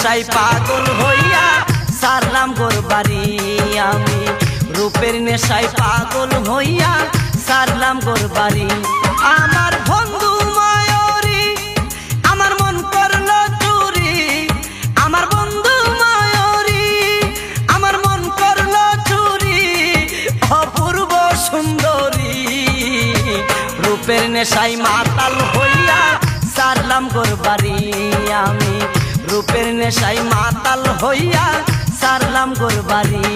নেশায় পাগল হইয়া সারলাম গোর বাড়ি আমি রূপের নেশায় পাগল হইয়া সারলাম গোর বাড়ি আমার বন্ধু মায়রি আমার মন করলো চুরি আমার বন্ধু মায়রি আমার মন করলো চুরি অপূর্ব সুন্দরী রূপের নেশায় মাতাল হইয়া সারলাম গোর বাড়ি আমি রূপের নেশায় মাতাল হইয়া সারলাম গোর বাড়ি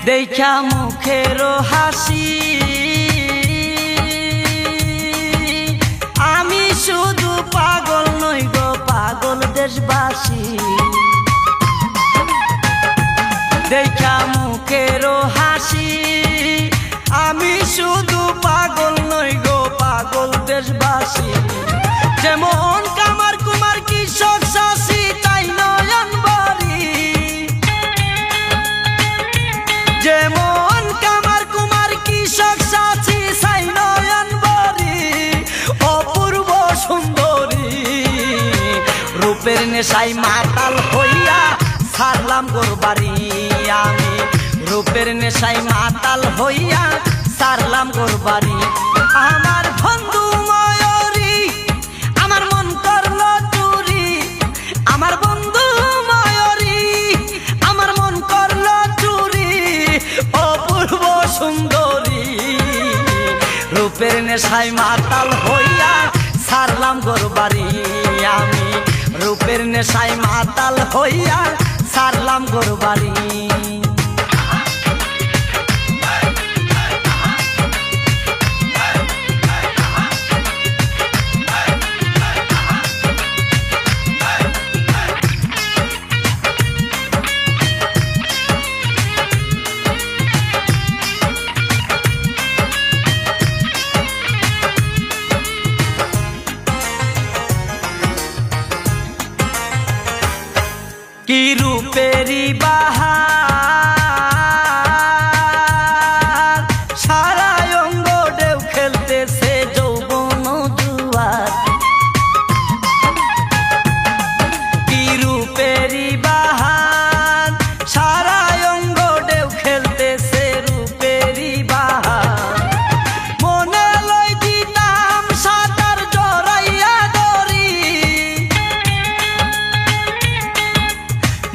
দেখা মুখের হাসি আমি শুধু পাগল নই গো পাগল দেশবাসী দেখা মুখের হাসি আমি শুধু পাগল নই গো পাগল দেশবাসী যেমন কামার কুমার কৃষক শাসী তাই নয়ন বাড়ি যেমন কামার কুমার কৃষক সাথী সাই নয়ন বাড়ি অপূর্ব সুন্দরী রূপের নেশায় মাতাল হইয়া সারলাম গোর বাড়ি আমি রূপের নেশায় মাতাল হইয়া সারলাম গোর বাড়ি আমার বন্ধু মায়রি আমার মন করলো চুরি আমার বন্ধু মায়রি আমার মন করলো চুরি অপূর্ব সুন্দরী রূপের নেশায় মাতাল হইয়া সারলাম গোর বাড়ি আমি রূপের নেশায় মাতাল হইয়া সারলাম গোর বাড়ি কি রূপেরি বাহার সারা অঙ্গ ঢেউ খেলতেছে যৌবন জুয়ার কি রূপেরি বাহার সারা অঙ্গ ঢেউ খেলতেছে রূপেরি বাহার মনে লই দিতাম সাঁতার জড়াইয়া দড়ি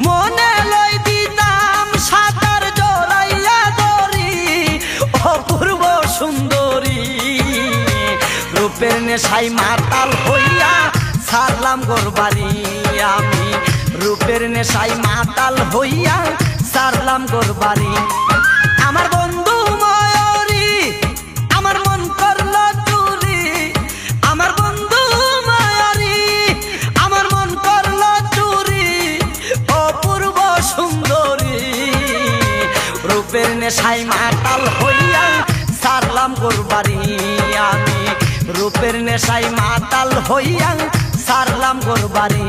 মনে লই দিতাম সাঁতার জড়াইয়া দড়ি অপূর্ব সুন্দরী রূপের নেশায় মাতাল হইয়া সারলাম গোর বাড়ি আমি রূপের নেশায় মাতাল হইয়া সারলাম গোর বাড়ি আমার বন্ধু মায়রি আমার মন করলো চুরি আমার বন্ধু মায়রি আমার মন করলো চুরি অপূর্ব সুন্দরী রূপের নেশায় মাতাল হইয়া সারলাম গোর বাড়ি আমি রূপের নেশায় মাতাল হইয়া সারলাম গোর বাড়ি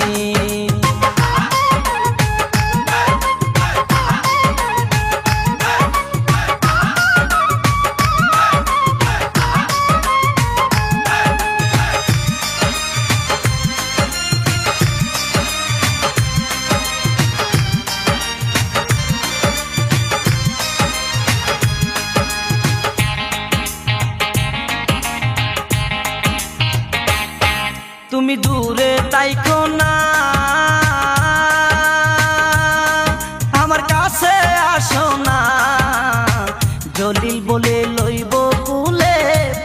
তুমি দূরে তাইকো না আমার কাছে আসো না জলিল বলে লইব কুলে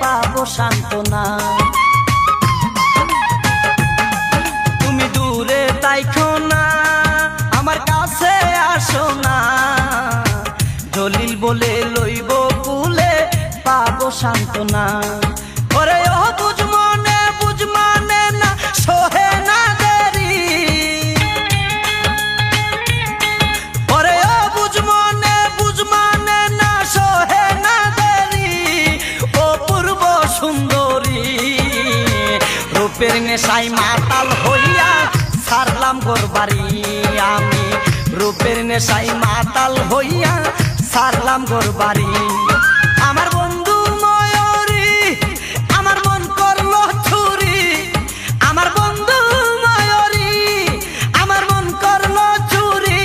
পাবো সান্ত্বনা তুমি দূরে তাইকো না আমার কাছে আসো না জলিল বলে লইব কুলে পাবো সান্ত্বনা ওরে ও বুঝ মানে না সোহে না দেরি ওরে ও বুঝ মনে নেশায় মাতাল হইয়া সারলাম গোর বাড়ি আমি রূপের নেশায় মাতাল হইয়া সারলাম গোর বাড়ি আমার বন্ধু ময়ূরী আমার মন করলো চুরি আমার বন্ধু ময়ূরী আমার মন করলো চুরি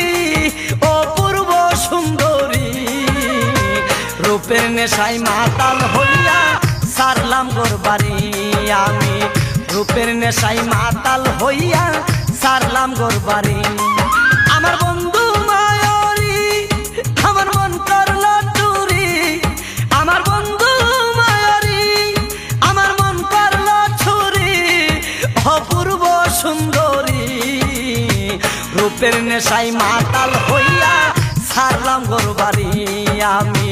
ও পূর্ব সুন্দরী রূপের নেশায় মাতাল হইয়া সারলাম গোর বাড়ি আমি রূপের নেশায় মাতাল হইয়া সারলাম গোর বাড়ি আমার বন্ধু ময়ূরী আমার মন করলো চুরি আমার বন্ধু ময়ূরী আমার মন করলো চুরি অপূর্ব সুন্দরী রূপের নেশায় মাতাল হইয়া সারলাম গোর বাড়ি আমি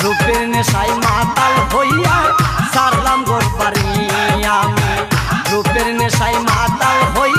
রূপের নেশায় মাতাল হইয়া সারলাম গোর বাড়ি আমি রূপের নেশায় মাতাল হইয়া